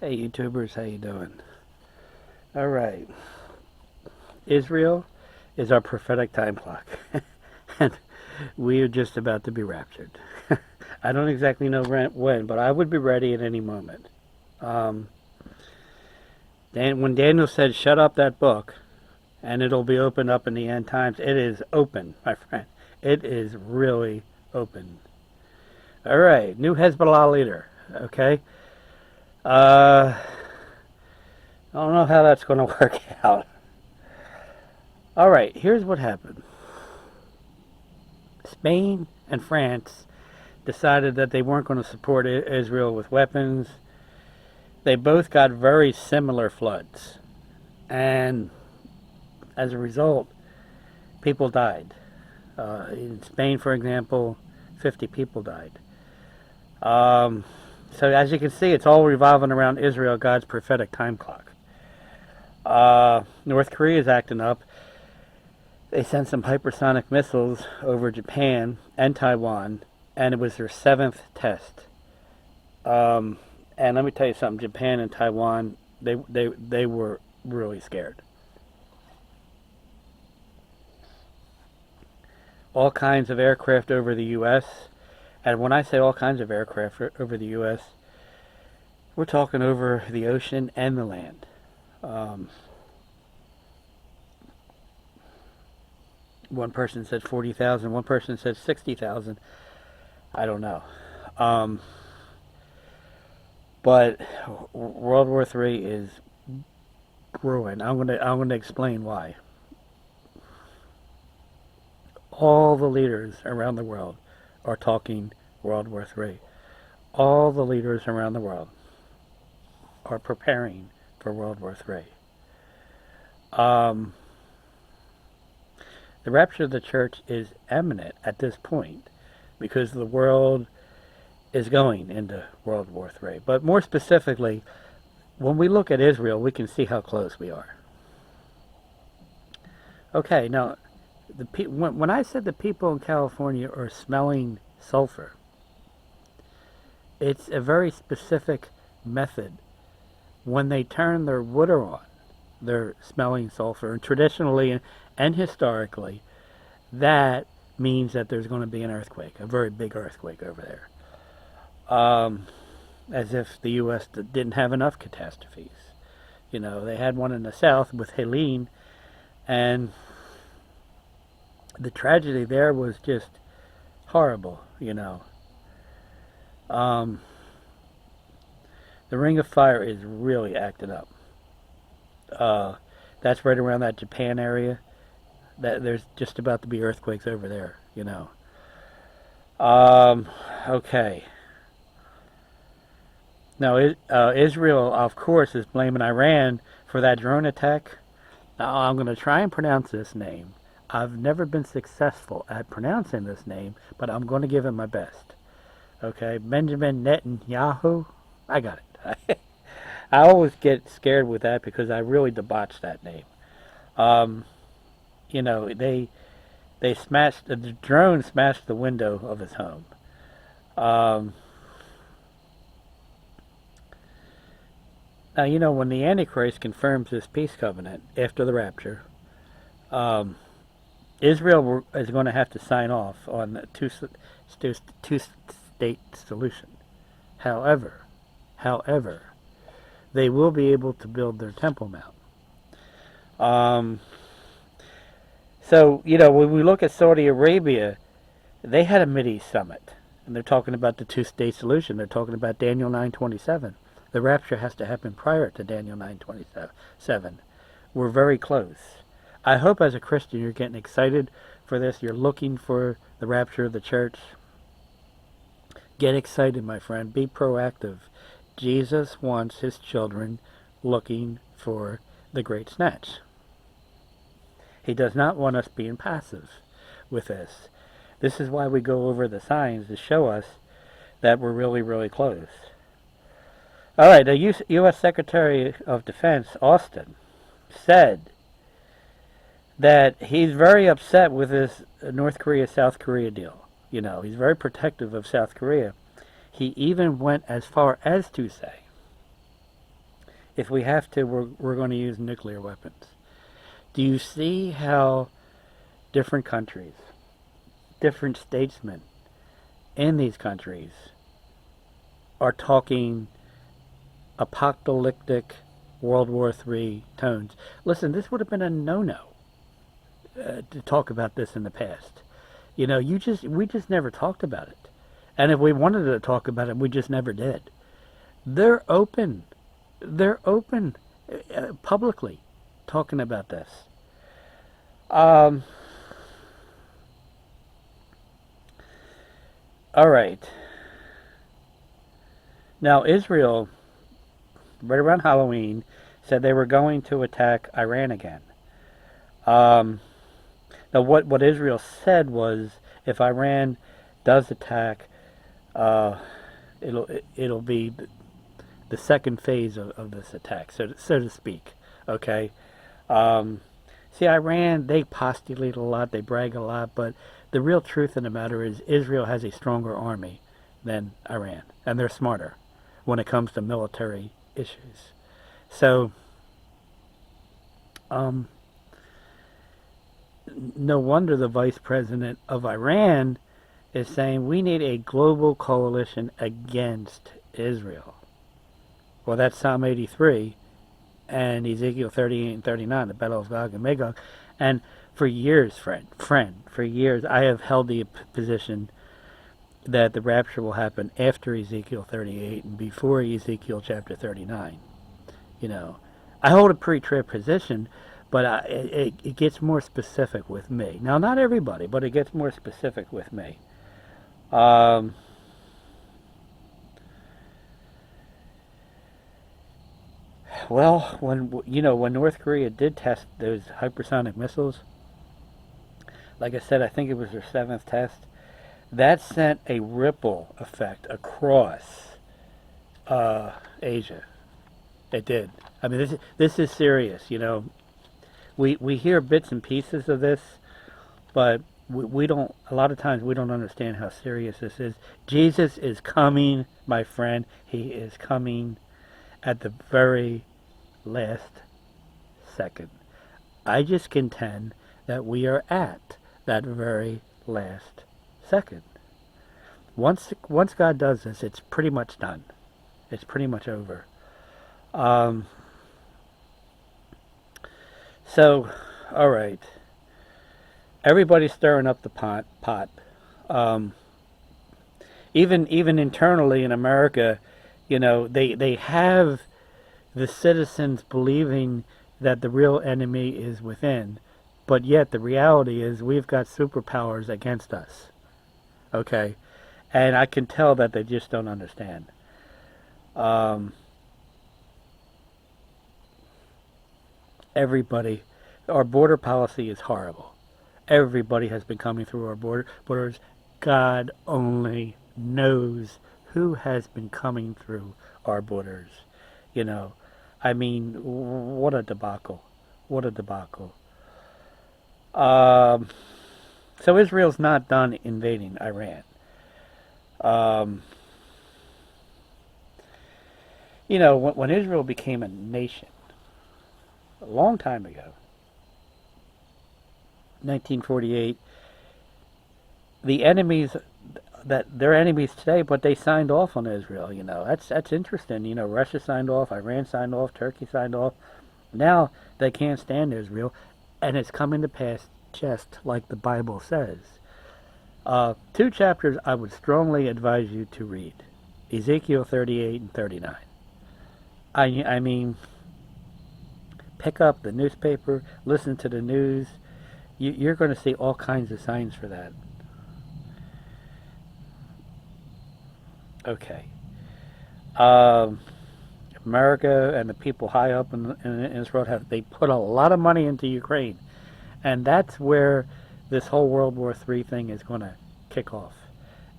Hey YouTubers, how you doing? All right. Israel is our prophetic time clock. And we are just about to be raptured. I don't exactly know when, but I would be ready at any moment. Um, when Daniel said, shut up that book, and it'll be opened up in the end times, it is open, my friend. It is really open. All right, new Hezbollah leader. Okay. I don't know how that's going to work out. All right, here's what happened. Spain and France decided that they weren't going to support Israel with weapons. They both got very similar floods. And as a result, people died. In Spain, for example, 50 people died. So as you can see, it's all revolving around Israel, God's prophetic time clock. North Korea is acting up. They sent some hypersonic missiles over Japan and Taiwan, and it was their 7th test. And let me tell you something, Japan and Taiwan, they were really scared. All kinds of aircraft over the U.S., and when I say all kinds of aircraft over the U.S., we're talking over the ocean and the land. One person said 40,000, one person said 60,000. I don't know. But World War III is brewing. I'm gonna explain why. All the leaders around the world are talking World War III. All the leaders around the world are preparing for World War III. The rapture of the church is imminent at this point because the world is going into World War III. But more specifically, when we look at Israel, we can see how close we are. Okay, now, when I said the people in California are smelling sulfur, it's a very specific method. When they turn their water on, they're smelling sulfur. And traditionally and historically, that means that there's going to be an earthquake, a very big earthquake over there. As if the U.S. didn't have enough catastrophes. You know, they had one in the south with Helene, and the tragedy there was just horrible, you know. The Ring of Fire is really acting up. That's right around that Japan area. There's just about to be earthquakes over there, you know. Okay. Now, Israel, of course, is blaming Iran for that drone attack. Now, I'm going to try and pronounce this name. I've never been successful at pronouncing this name, but I'm going to give it my best. Okay, Benjamin Netanyahu. I got it. I always get scared with that because I really debauched that name. You know, they smashed, the drone smashed the window of his home. Now, you know, when the Antichrist confirms this peace covenant after the rapture, Israel is going to have to sign off on the two-state solution. However, they will be able to build their Temple Mount. So, you know, when we look at Saudi Arabia, they had a Mideast summit, and they're talking about the two-state solution. They're talking about Daniel 9:27. The rapture has to happen prior to Daniel 9:27. We're very close. I hope as a Christian you're getting excited for this. You're looking for the rapture of the church. Get excited, my friend. Be proactive. Jesus wants his children looking for the great snatch. He does not want us being passive with this. This is why we go over the signs to show us that we're really, really close. All right, the U.S. Secretary of Defense, Austin, said that he's very upset with this North Korea-South Korea deal. You know, he's very protective of South Korea. He even went as far as to say If we have to, we're going to use nuclear weapons. Do you see how different countries, different statesmen in these countries are talking apocalyptic World War III tones? Listen, this would have been a no-no to talk about this in the past. You know, we just never talked about it. And if we wanted to talk about it, we just never did. They're open. They're open publicly talking about this. All right. Now, Israel, right around Halloween, said they were going to attack Iran again. Now, what Israel said was, if Iran does attack, uh, it'll be the second phase of this attack, so to speak. Okay. Um, See, Iran, they postulate a lot, they brag a lot, but the real truth of the matter is Israel has a stronger army than Iran, and they're smarter when it comes to military issues. So, um, no wonder the vice president of Iran is saying we need a global coalition against Israel. Well, that's Psalm 83 and Ezekiel 38 and 39, the battle of Gog and Magog. And for years, for years, I have held the position that the rapture will happen after Ezekiel 38 and before Ezekiel chapter 39. You know, I hold a pre-trib position, but it gets more specific with me. Now, not everybody, but it gets more specific with me. Um, well, when North Korea did test those hypersonic missiles, like I said, I think it was their seventh test. That sent a ripple effect across Asia. It did. I mean, this is serious. You know, we hear bits and pieces of this, but we don't. A lot of times we don't understand how serious this is. Jesus is coming, my friend. He is coming at the very last second. I just contend that we are at that very last second. Once God does this, it's pretty much done. It's pretty much over. Um, so, all right. Everybody's stirring up the pot. Um, even internally in America, you know, they have the citizens believing that the real enemy is within, but yet the reality is we've got superpowers against us. Okay, and I can tell that they just don't understand. Um, Everybody, our border policy is horrible. Everybody has been coming through our borders. God only knows who has been coming through our borders. You know, I mean, what a debacle. What a debacle. Um, so Israel's not done invading Iran. Um, you know, when Israel became a nation, a long time ago, 1948, the enemies that they're enemies today, but they signed off on Israel. You know, that's interesting. You know, Russia signed off, Iran signed off, Turkey signed off. Now they can't stand Israel, and it's coming to pass just like the Bible says. Two chapters I would strongly advise you to read: Ezekiel 38 and 39. I mean, pick up the newspaper, listen to the news. You're going to see all kinds of signs for that. Okay. Um, America and the people high up in Israel they put a lot of money into Ukraine, and that's where this whole World War III thing is going to kick off.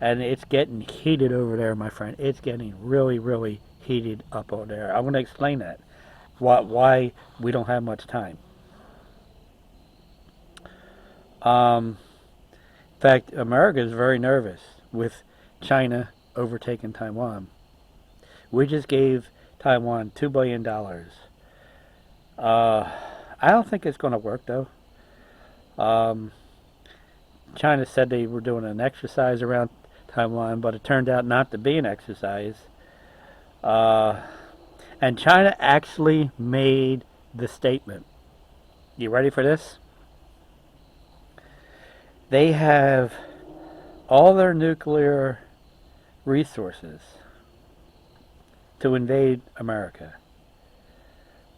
And it's getting heated over there, my friend. It's getting really, really heated up over there. I want to explain that. Why we don't have much time. In fact, America is very nervous with China overtaking Taiwan. We just gave Taiwan $2 billion. I don't think it's going to work though. Um, China said they were doing an exercise around Taiwan, but it turned out not to be an exercise. Uh, and China actually made the statement. You ready for this? They have all their nuclear resources to invade America.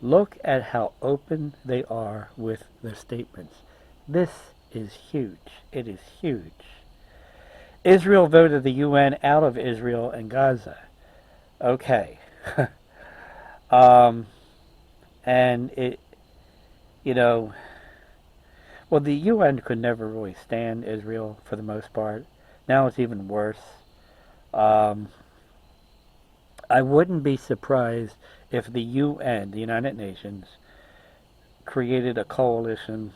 Look at how open they are with their statements. This is huge. It is huge. Israel voted the UN out of Israel and Gaza. Okay. um, and it, you know, well, the UN could never really stand Israel for the most part. Now it's even worse. Um, I wouldn't be surprised if the UN, the United Nations, created a coalition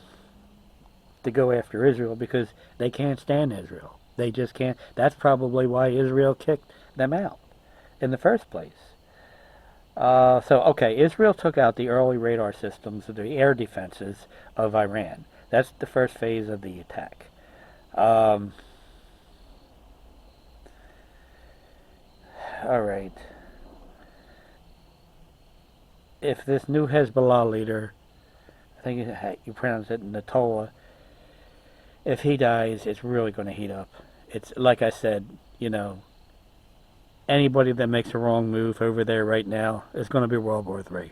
to go after Israel because they can't stand Israel. They just can't. That's probably why Israel kicked them out in the first place. Okay, Israel took out the early radar systems, the air defenses of Iran. That's the first phase of the attack. Um, all right. If this new Hezbollah leader, I think you pronounce it Natola, if he dies, it's really going to heat up. It's like I said, anybody that makes a wrong move over there right now is going to be World War III.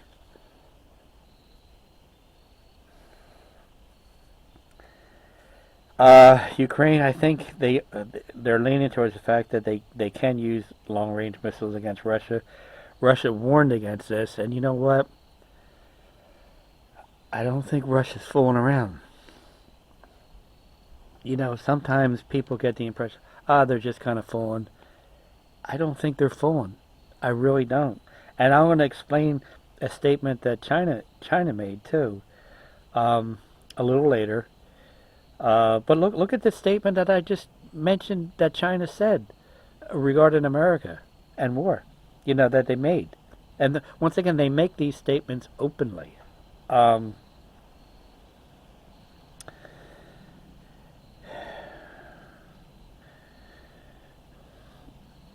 Ukraine, I think they're leaning towards the fact that they can use long range missiles against Russia. Russia warned against this, and you know what? I don't think Russia's fooling around. Sometimes people get the impression, they're just kind of fooling. I don't think they're fooling. I really don't. And I'm going to explain a statement that China made too, a little later. But look at the statement that I just mentioned that China said regarding America and war, that they made. And once again, they make these statements openly. Um,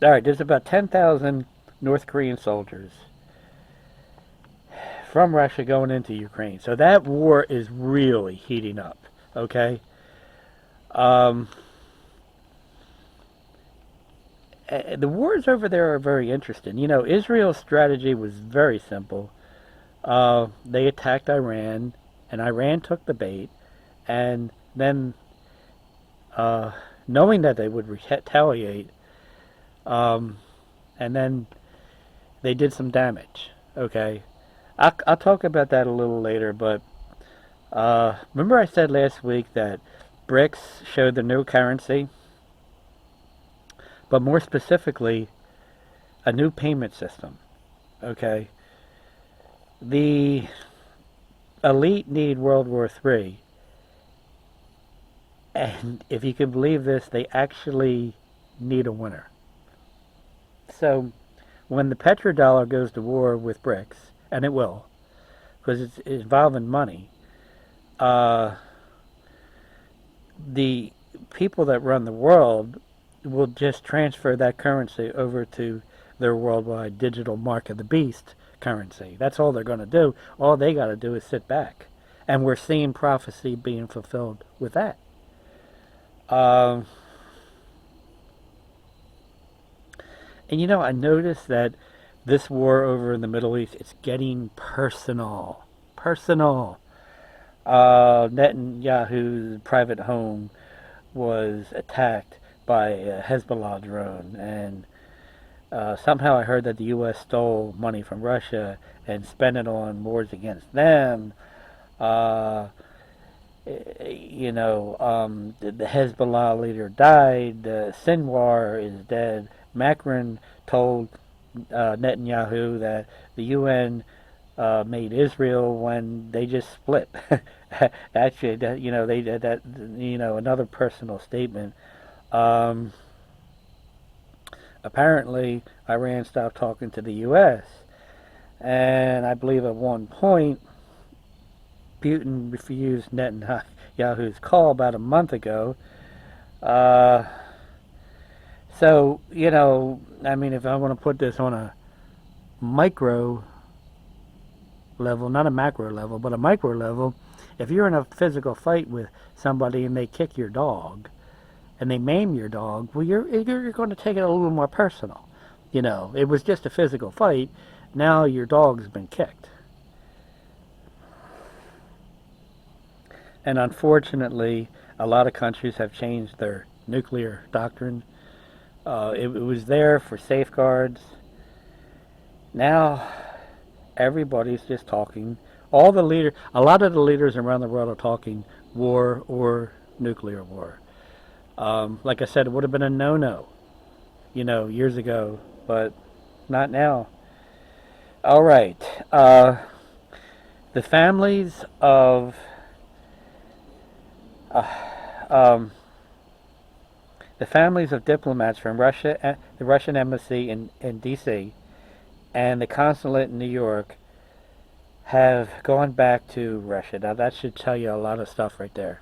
all right, there's about 10,000 North Korean soldiers from Russia going into Ukraine. So that war is really heating up, okay? Um, the wars over there are very interesting. Israel's strategy was very simple. They attacked Iran, and Iran took the bait, and then, knowing that they would retaliate, and then they did some damage. Okay, I'll talk about that a little later, but remember I said last week that BRICS showed the new currency, but more specifically, a new payment system. Okay, the elite need World War III, and if you can believe this, they actually need a winner. So, when the petrodollar goes to war with BRICS, and it will, because it's involving money, the people that run the world will just transfer that currency over to their worldwide digital mark of the beast currency. That's all they're going to do. All they got to do is sit back. And we're seeing prophecy being fulfilled with that. And I noticed that this war over in the Middle East, it's getting personal. Personal. Netanyahu's private home was attacked by a Hezbollah drone, and somehow I heard that the U.S. stole money from Russia and spent it on wars against them. The Hezbollah leader died. Sinwar is dead. Macron told Netanyahu that the UN made Israel when they just split. Actually, they did that. Another personal statement. Apparently, Iran stopped talking to the U.S. And I believe at one point, Putin refused Netanyahu's call about a month ago. Uh, so, I mean, if I want to put this on a micro level, not a macro level, but a micro level, if you're in a physical fight with somebody and they kick your dog and they maim your dog, well, you're going to take it a little more personal. It was just a physical fight. Now your dog's been kicked. And unfortunately, a lot of countries have changed their nuclear doctrine. It was there for safeguards. Now, everybody's just talking. A lot of the leaders around the world are talking war or nuclear war. Like I said, it would have been a no-no, years ago, but not now. All right. The families of um, the families of diplomats from Russia, the Russian embassy in D.C., and the consulate in New York have gone back to Russia. Now that should tell you a lot of stuff right there.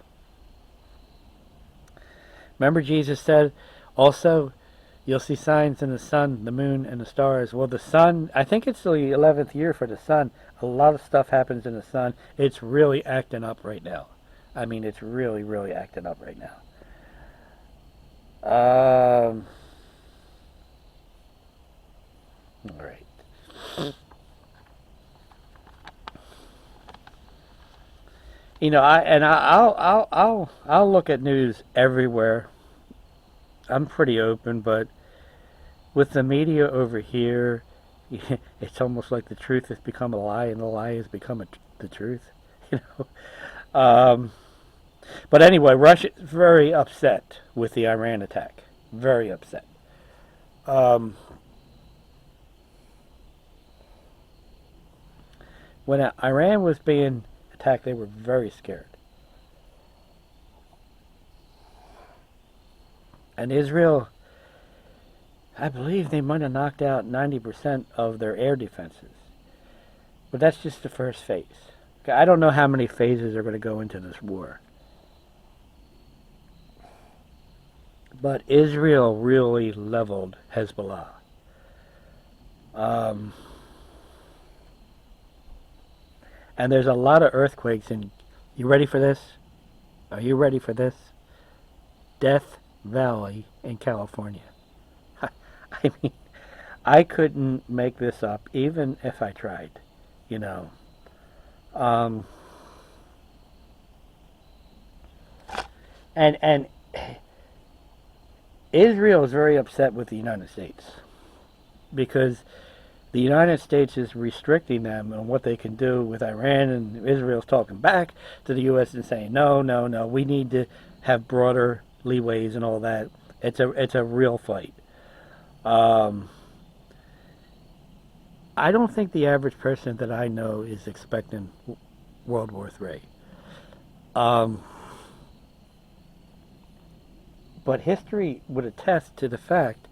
Remember Jesus said, also, you'll see signs in the sun, the moon, and the stars. Well, the sun, I think it's the 11th year for the sun. A lot of stuff happens in the sun. It's really acting up right now. I mean, it's really, really acting up right now. All right. I'll look at news everywhere. I'm pretty open, but with the media over here, it's almost like the truth has become a lie, and the lie has become the truth. You know. But anyway, Russia is very upset with the Iran attack. Very upset. Um, when Iran was being attacked, they were very scared. And Israel, I believe they might have knocked out 90% of their air defenses. But that's just the first phase. Okay, I don't know how many phases are going to go into this war. But Israel really leveled Hezbollah. And there's a lot of earthquakes. And you ready for this? Are you ready for this? Death Valley in California. I mean, I couldn't make this up, even if I tried. You know. And Israel is very upset with the United States because the United States is restricting them on what they can do with Iran, and Israel's talking back to the U.S. and saying, no, no, no, we need to have broader leeways and all that. It's a real fight. I don't think the average person that I know is expecting World War III. But history would attest to the fact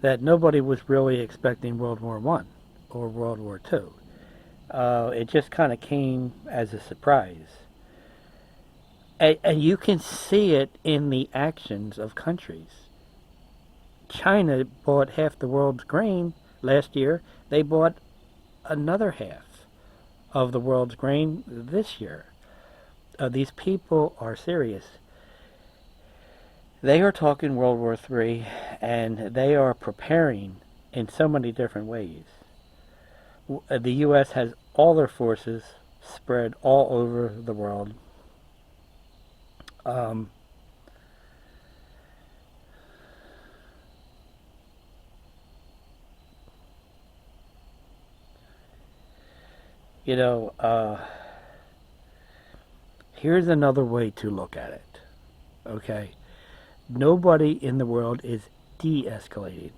that nobody was really expecting World War I or World War II. It just kind of came as a surprise. And you can see it in the actions of countries. China bought half the world's grain last year. They bought another half of the world's grain this year. These people are serious. They are talking World War III, and they are preparing in so many different ways. The U.S. has all their forces spread all over the world. Here's another way to look at it. Okay? Nobody in the world is de-escalating.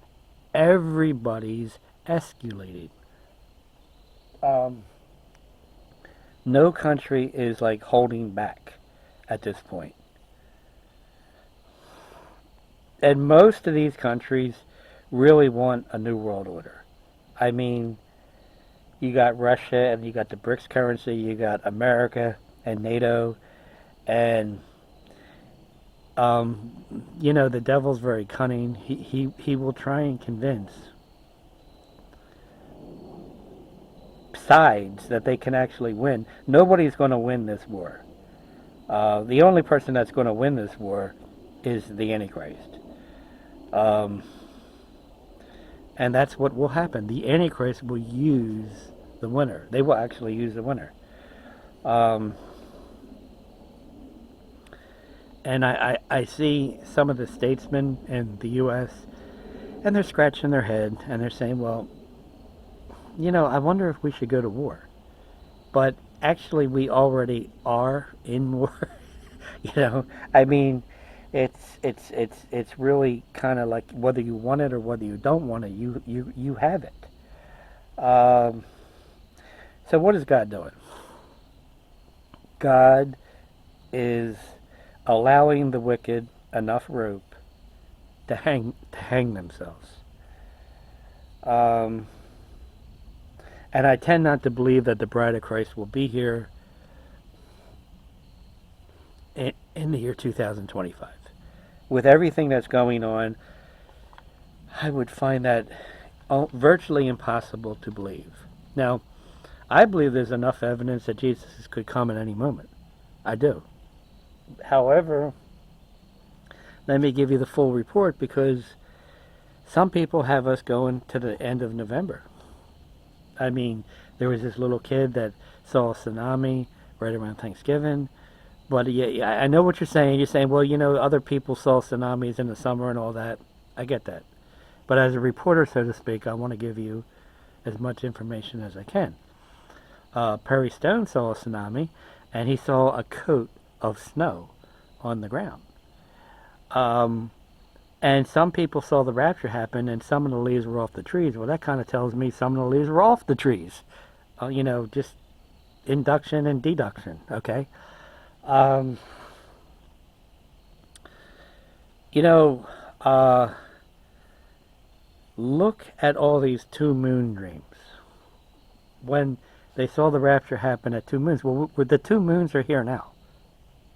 Everybody's escalating. No country is like holding back at this point. And most of these countries really want a new world order. I mean, You got Russia, and you got the BRICS currency. You got America and NATO, and the devil's very cunning. He will try and convince sides that they can actually win. Nobody's going to win this war. The only person that's going to win this war is the Antichrist. Um, and that's what will happen. The Antichrist will use the winner. They will actually use the winner. Um, and I see some of the statesmen in the U.S., and they're scratching their head, and they're saying, well, I wonder if we should go to war. But actually, we already are in war. I mean, it's really kind of like whether you want it or whether you don't want it, you have it. So what is God doing? God is allowing the wicked enough rope to hang themselves. And I tend not to believe that the bride of Christ will be here in the year 2025. With everything that's going on, I would find that virtually impossible to believe. Now, I believe there's enough evidence that Jesus could come at any moment. I do. However, let me give you the full report, because some people have us going to the end of November. I mean, there was this little kid that saw a tsunami right around Thanksgiving. But yeah, I know what you're saying. You're saying, well, other people saw tsunamis in the summer and all that. I get that. But as a reporter, so to speak, I want to give you as much information as I can. Perry Stone saw a tsunami, and he saw a coat of snow on the ground. And some people saw the rapture happen, and some of the leaves were off the trees. Well, that kind of tells me some of the leaves were off the trees. Just induction and deduction, okay? Look at all these two moon dreams. When they saw the rapture happen at two moons, well, the two moons are here now,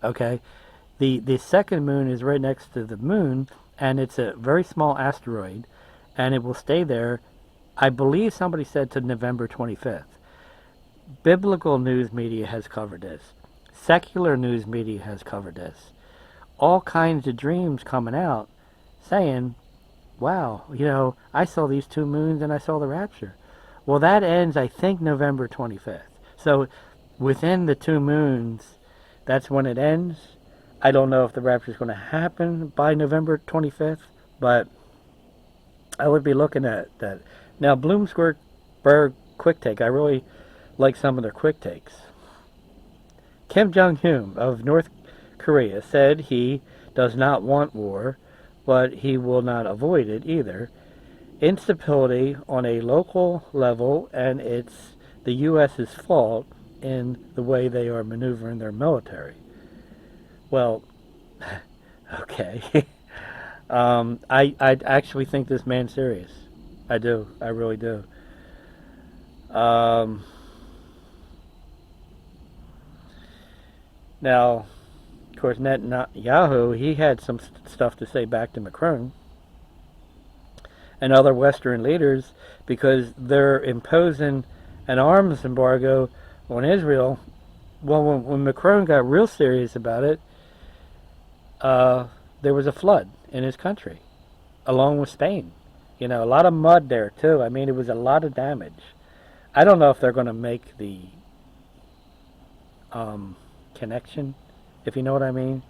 okay? The second moon is right next to the moon, and it's a very small asteroid, and it will stay there, I believe somebody said, to November 25th. Biblical news media has covered this. Secular news media has covered this. All kinds of dreams coming out saying, wow, I saw these two moons and I saw the rapture. Well, that ends, I think, November 25th. So within the two moons, that's when it ends. I don't know if the rapture is going to happen by November 25th, but I would be looking at that. Now, Bloomberg quick take, I really like some of their quick takes. Kim Jong-un of North Korea said he does not want war, but he will not avoid it either. Instability on a local level, and it's the U.S.'s fault in the way they are maneuvering their military. Well, okay. I actually think this man's serious. I do. I really do. Now, of course, Netanyahu, he had some stuff to say back to Macron and other Western leaders, because they're imposing an arms embargo on Israel. Well, when Macron got real serious about it, there was a flood in his country, along with Spain. A lot of mud there, too. I mean, it was a lot of damage. I don't know if they're going to make the connection, if you know what I mean.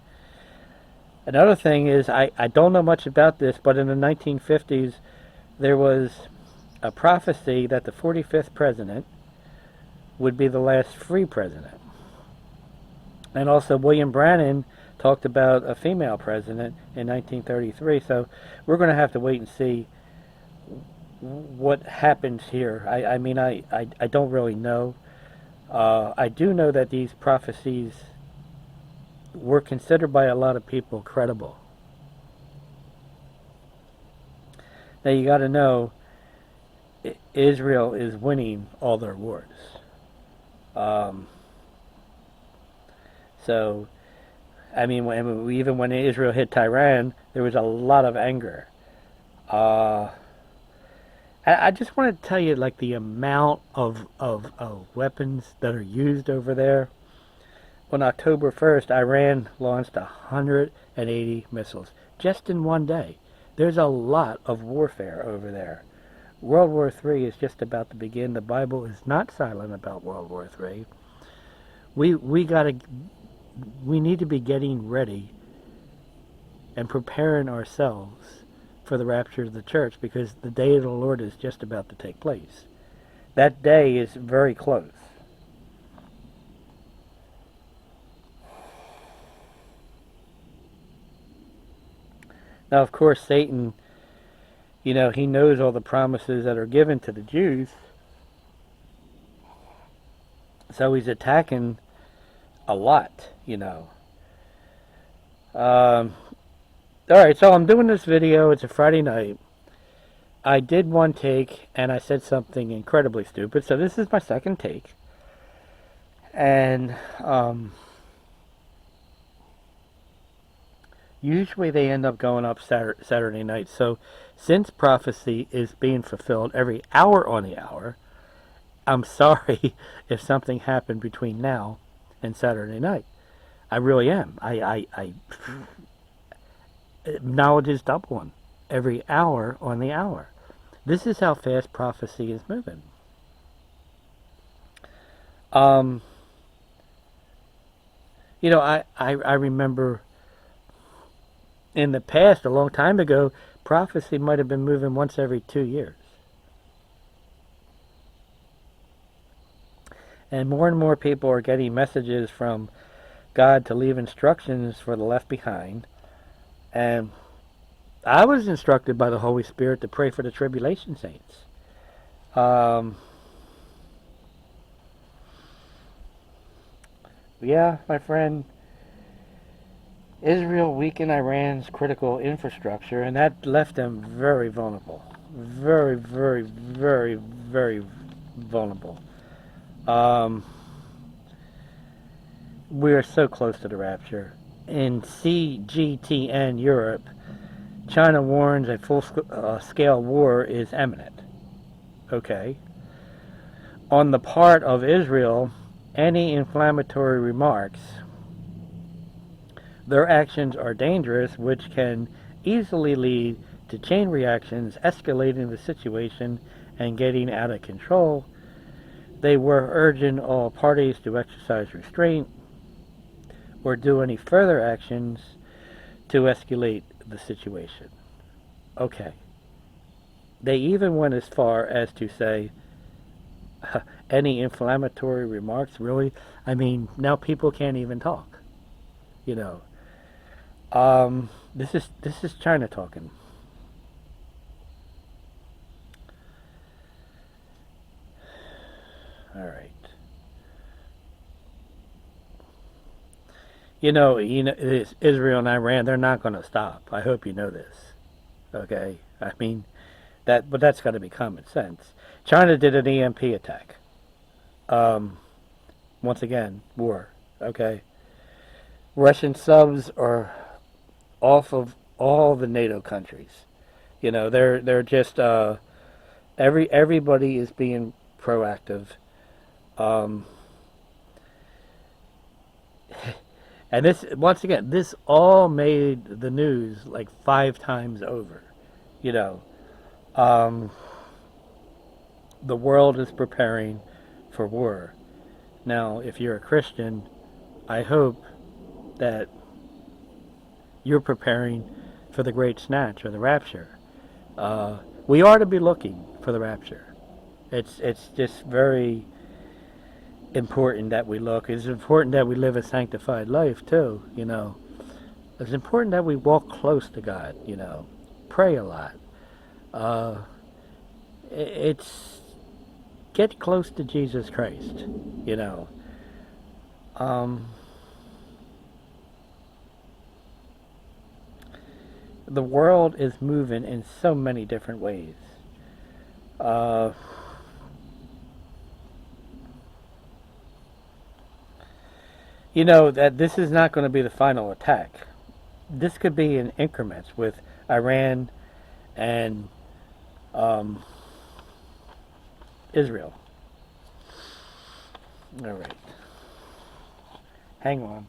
Another thing is, I don't know much about this, but in the 1950s, there was a prophecy that the 45th president would be the last free president. And also, William Brannan talked about a female president in 1933. So we're going to have to wait and see what happens here. I mean, I don't really know. I do know that these prophecies were considered by a lot of people credible. Now you got to know, Israel is winning all their wars. Um, so, I mean, even when Israel hit Tehran, there was a lot of anger. Uh, I just want to tell you, like, the amount of weapons that are used over there. On October 1st, Iran launched 180 missiles just in one day. There's a lot of warfare over there. World War III is just about to begin. The Bible is not silent about World War III. We gotta we need to be getting ready and preparing ourselves for the rapture of the church, because the day of the Lord is just about to take place. That day is very close. Now, of course, Satan, he knows all the promises that are given to the Jews, so he's attacking a lot. Alright, so I'm doing this video. It's a Friday night. I did one take, and I said something incredibly stupid, so this is my second take. And, usually they end up going up Saturday night. So, since prophecy is being fulfilled every hour on the hour, I'm sorry if something happened between now and Saturday night. I really am. Knowledge is doubling every hour on the hour. This is how fast prophecy is moving. I remember in the past, a long time ago, prophecy might have been moving once every 2 years. And more people are getting messages from God to leave instructions for the left behind. And I was instructed by the Holy Spirit to pray for the tribulation saints. Yeah, my friend, Israel weakened Iran's critical infrastructure, and that left them very vulnerable. Very, very, very, very vulnerable. We are so close to the rapture. In CGTN Europe, China warns a full-scale war is imminent. Okay. On the part of Israel, any inflammatory remarks, their actions are dangerous, which can easily lead to chain reactions, escalating the situation and getting out of control. They were urging all parties to exercise restraint or do any further actions to escalate the situation. Okay. They even went as far as to say, any inflammatory remarks, really? I mean, now people can't even talk. This is China talking. All right. Israel and Iran, they're not going to stop. I hope you know this. Okay? I mean, but that's got to be common sense. China did an EMP attack. Once again, war. Okay? Russian subs are off of all the NATO countries. They're just everybody is being proactive. And this all made the news like 5 times over. The world is preparing for war. Now, if you're a Christian, I hope that you're preparing for the great snatch or the rapture. We are to be looking for the rapture. It's just very important that we look. It's important that we live a sanctified life too. It's important that we walk close to God. Pray a lot. It's get close to Jesus Christ. The world is moving in so many different ways. You know that this is not going to be the final attack. This could be in increments with Iran and um, Israel. All right. Hang on.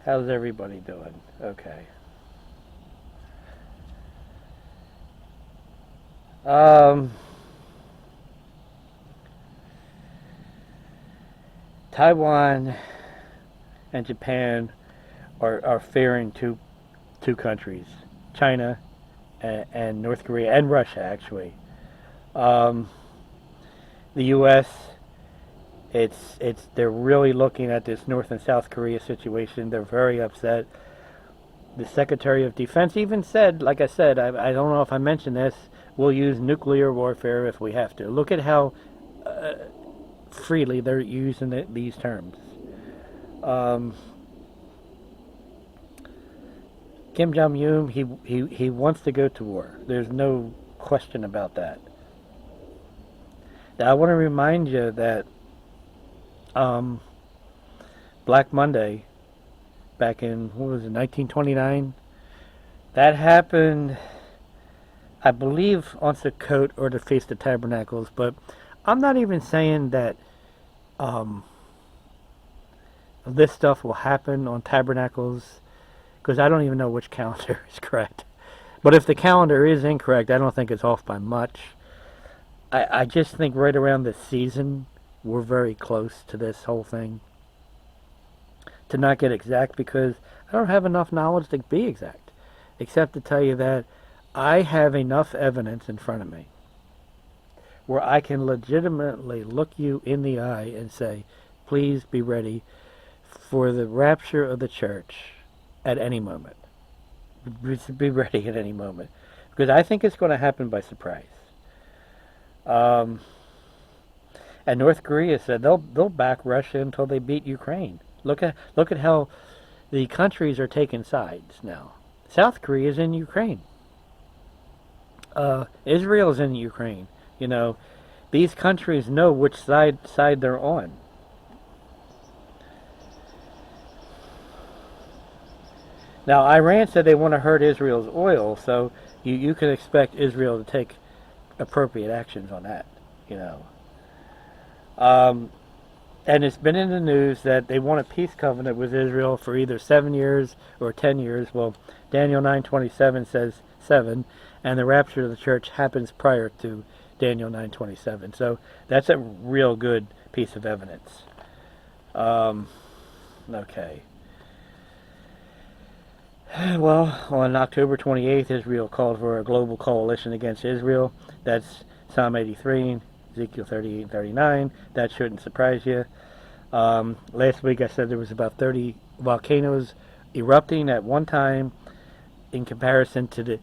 How's everybody doing? Okay. Um, Taiwan and Japan are fearing two countries, China and North Korea and Russia actually. Um, the U.S. It's they're really looking at this North and South Korea situation. They're very upset. The Secretary of Defense even said, like I said, I don't know if I mentioned this, we'll use nuclear warfare if we have to. Look at how freely they're using these terms. Um, Kim Jong Un, he wants to go to war. There's no question about that. Now, I want to remind you that um, Black Monday, back in what was it, 1929, that happened, I believe, on Sukkot or the Feast of Tabernacles. But I'm not even saying that um, this stuff will happen on Tabernacles because I don't even know which calendar is correct. But if the calendar is incorrect, I don't think it's off by much. I just think right around this season, we're very close to this whole thing. To not get exact because I don't have enough knowledge to be exact, except to tell you that I have enough evidence in front of me where I can legitimately look you in the eye and say, please be ready for the rapture of the church at any moment. Be ready at any moment. Because I think it's going to happen by surprise. Um, and North Korea said they'll back Russia until they beat Ukraine. Look at how the countries are taking sides now. South Korea is in Ukraine. Israel is in Ukraine. You know, these countries know which side they're on. Now, Iran said they want to hurt Israel's oil, so you can expect Israel to take appropriate actions on that. You know, um, and it's been in the news that they want a peace covenant with Israel for either 7 years or 10 years. Well, Daniel 9:27 says 7, and the rapture of the church happens prior to Daniel 9:27. So that's a real good piece of evidence. Um, okay. Well, on October 28th, Israel called for a global coalition against Israel. That's Psalm 83, Ezekiel 38 and 39. That shouldn't surprise you. Last week I said there was about 30 volcanoes erupting at one time in comparison to the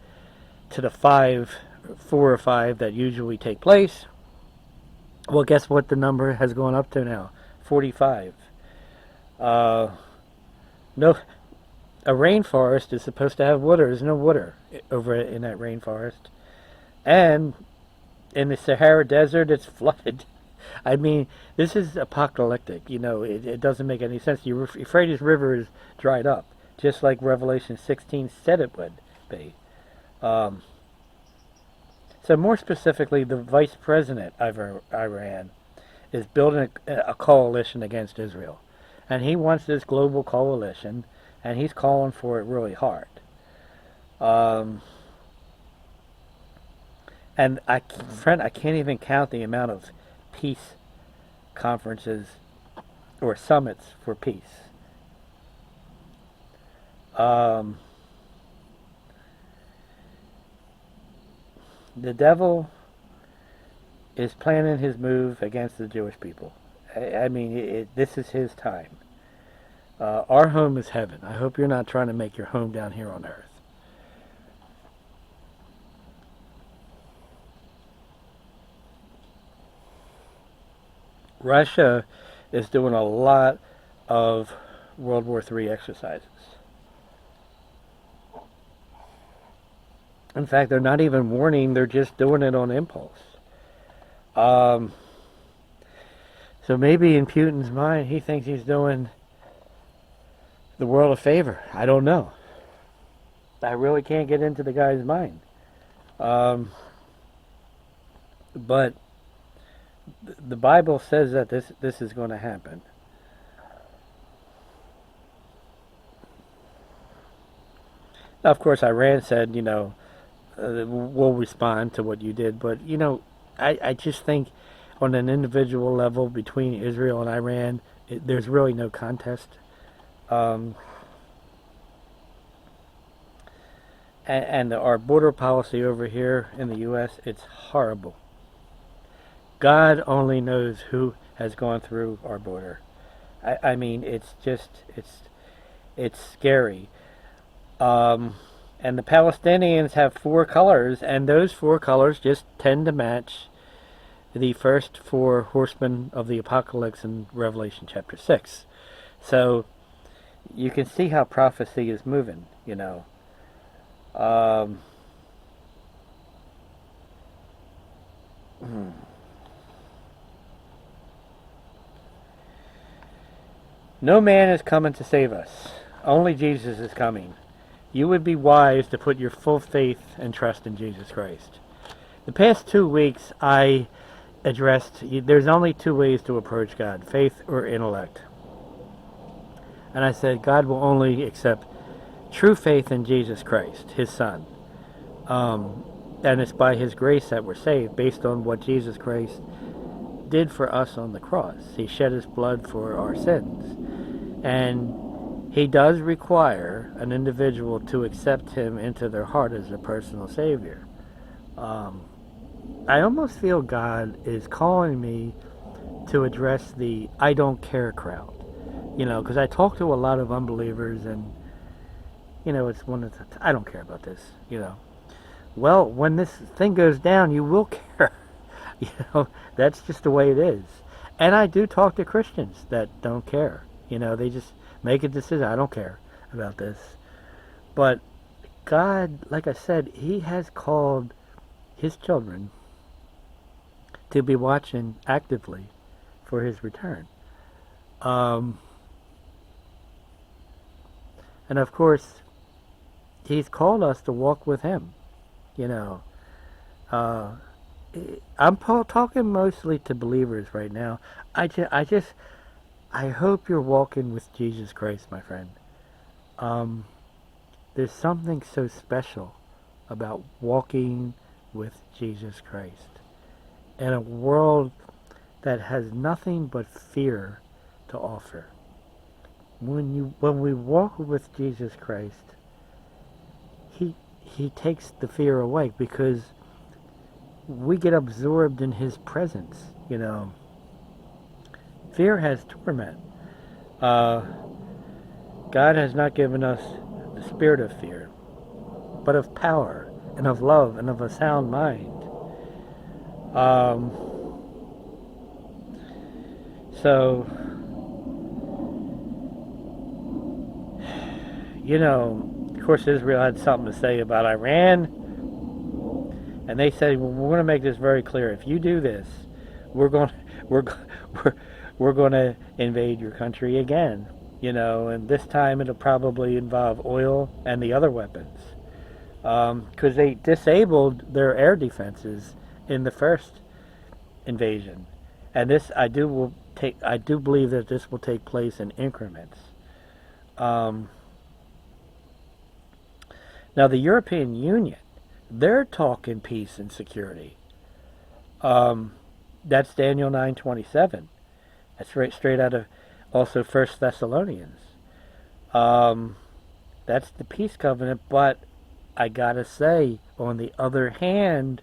four or five that usually take place. Well, guess what the number has gone up to now? 45. Uh, no, a rainforest is supposed to have water. There's no water over in that rainforest. And in the Sahara Desert, it's flooded. I mean, this is apocalyptic. You know, it doesn't make any sense. The Euphrates River is dried up, just like Revelation 16 said it would be. Um, so more specifically, the vice president of Iran is building a coalition against Israel. And he wants this global coalition, and he's calling for it really hard. Um, and I can't even count the amount of peace conferences or summits for peace. Um, the devil is planning his move against the Jewish people. I mean, this is his time. Our home is heaven. I hope you're not trying to make your home down here on earth. Russia is doing a lot of World War III exercises. In fact, they're not even warning, they're just doing it on impulse. Um, So maybe in Putin's mind, he thinks he's doing the world a favor. I don't know. I really can't get into the guy's mind. Um, but the Bible says that this is going to happen. Now, of course, Iran said, we'll respond to what you did. But, I just think on an individual level between Israel and Iran, there's really no contest. Um, and our border policy over here in the U.S., it's horrible. God only knows who has gone through our border. I mean, it's scary. And the Palestinians have four colors, and those four colors just tend to match the first four horsemen of the apocalypse in Revelation chapter 6. So you can see how prophecy is moving. Um, no man is coming to save us. Only Jesus is coming. You would be wise to put your full faith and trust in Jesus Christ. The past 2 weeks, I addressed there's only two ways to approach God: faith or intellect. And I said God will only accept true faith in Jesus Christ, His Son. And it's by His grace that we're saved, based on what Jesus Christ did for us on the cross. He shed His blood for our sins. And He does require an individual to accept Him into their heart as their personal Savior. I almost feel God is calling me to address the I don't care crowd. Because I talk to a lot of unbelievers, and, it's one of the, I don't care about this. Well, when this thing goes down, you will care. That's just the way it is. And I do talk to Christians that don't care. They just make a decision. I don't care about this. But God, like I said, He has called His children to be watching actively for His return. And of course, He's called us to walk with Him. I'm talking mostly to believers right now. I hope you're walking with Jesus Christ, my friend. There's something so special about walking with Jesus Christ in a world that has nothing but fear to offer. When we walk with Jesus Christ, He takes the fear away, because we get absorbed in His presence. Fear has torment. God has not given us the spirit of fear, but of power and of love and of a sound mind. So, of course, Israel had something to say about Iran, and they said, well, we're going to make this very clear. If you do this, we're going to invade your country again. And this time it'll probably involve oil and the other weapons, because they disabled their air defenses in the first invasion, and this I do believe that this will take place in increments. Now the European Union, they're talking peace and security. That's Daniel 9:27. That's right, straight out of also First Thessalonians. That's the peace covenant. But I gotta say, on the other hand,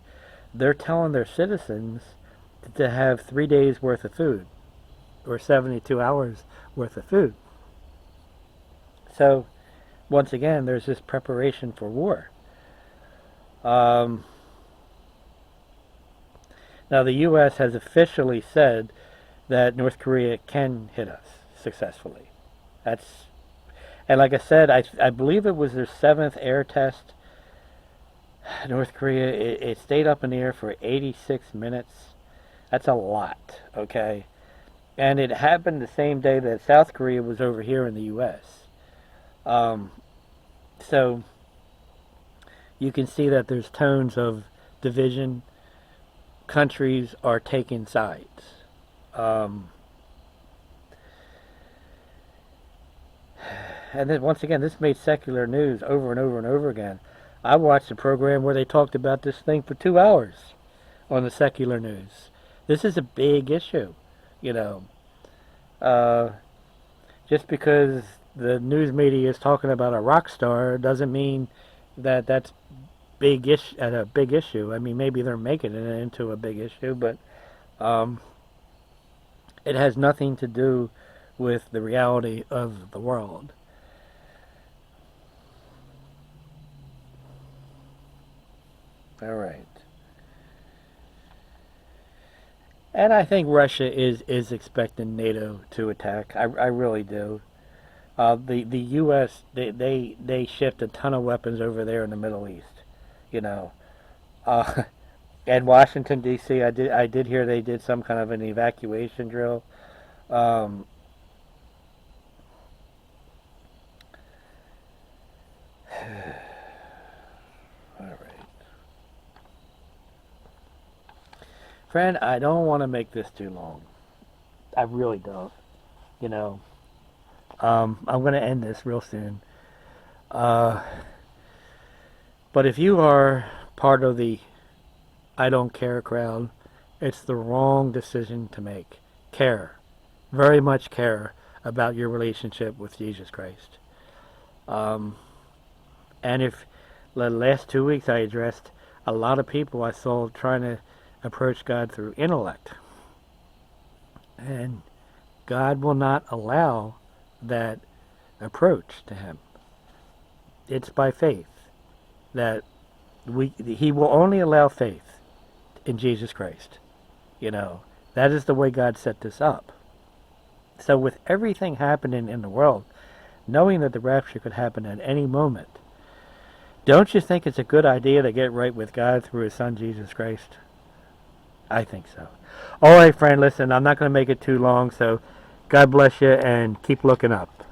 they're telling their citizens to have 3 days worth of food, or 72 hours worth of food. So, once again, there's this preparation for war. Now, the U.S. has officially said that North Korea can hit us successfully. And like I said, I believe it was their 7th air test. North Korea, it stayed up in the air for 86 minutes. That's a lot, okay? And it happened the same day that South Korea was over here in the U.S. Um, so you can see that there's tones of division. Countries are taking sides. Um, and then once again, this made secular news over and over and over again. I watched a program where they talked about this thing for 2 hours on the secular news. This is a big issue, you know. Uh, just because the news media is talking about a rock star doesn't mean that that's a big issue. I mean, maybe they're making it into a big issue, but um, it has nothing to do with the reality of the world. All right. And I think Russia is expecting NATO to attack. I really do. The U.S. They shipped a ton of weapons over there in the Middle East. You know, uh, and Washington D.C. I did hear they did some kind of an evacuation drill. Um, all right, friend. I don't want to make this too long. I really don't. You know, I'm going to end this real soon. Uh, but if you are part of the I don't care crowd, it's the wrong decision to make. Care, very much care about your relationship with Jesus Christ. Um, and if the last 2 weeks I addressed a lot of people I saw trying to approach God through intellect, and God will not allow that approach to Him. It's by faith that He will only allow faith in Jesus Christ. You know, that is the way God set this up. So with everything happening in the world, knowing that the rapture could happen at any moment, don't you think it's a good idea to get right with God through His Son Jesus Christ? I think so. All right, friend, listen, I'm not going to make it too long, so God bless you and keep looking up.